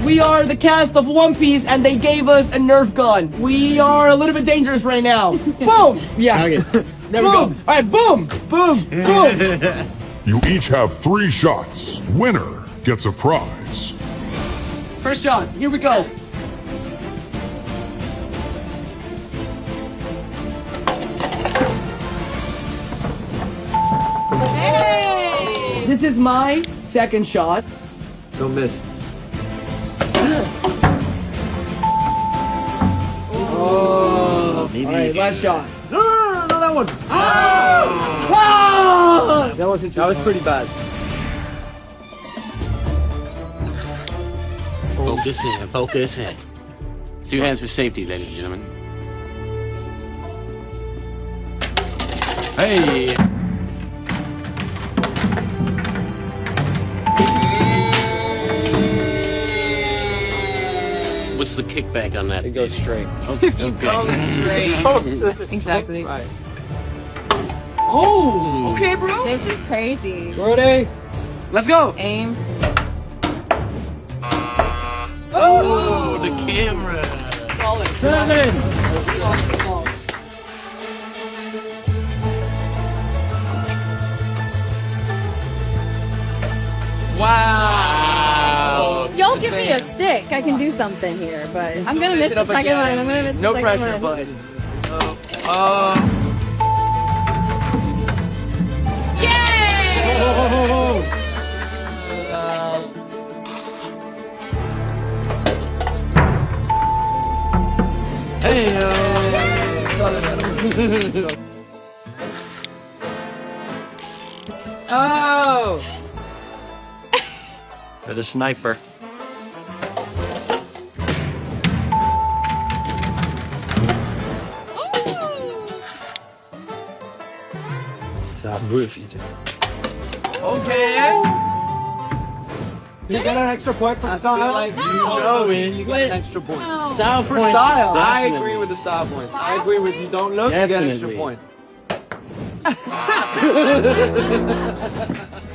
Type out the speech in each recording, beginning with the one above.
We are the cast of One Piece, and they gave us a Nerf gun. We are a little bit dangerous right now. Boom! Yeah. Okay. There we go. All right, boom! Boom! Boom! You each have 3 shots. Winner gets a prize. First shot. Here we go. Hey! This is my second shot. Don't miss. Oh. All right, last shot. No, that one. Ah! That wasn't too That was bad. pretty bad. Focus in, focus in. 2 hands for safety, ladies and gentlemen. Hey! What's the kickback on that? It goes straight. Okay. Exactly. Right. Oh! Okay, bro. This is crazy. Ready? Let's go. Aim. Oh, the camera. Solid. 7. Wow. Y'all give me a stick. I can do something here, but I'm gonna miss the second one. I'm gonna miss No the second pressure, one. bud. Yay! Hey, Oh! For the sniper. Ça bouffe, il dit. Okay. You get an extra point for style? Like, you know it. You get an extra point. style For points. style. I agree with the style points. I agree with you don't look, you get an extra Definitely. point.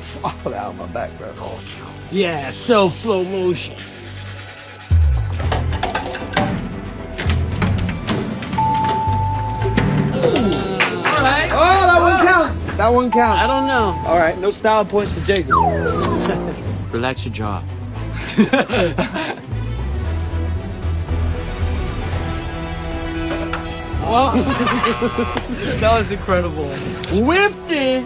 Fall out my back, bro. Yeah, so slow motion. Alright. Oh, that one counts. That one counts. I don't know. All right, no style points for Jacob. Relax your jaw. That was incredible. Whipped it.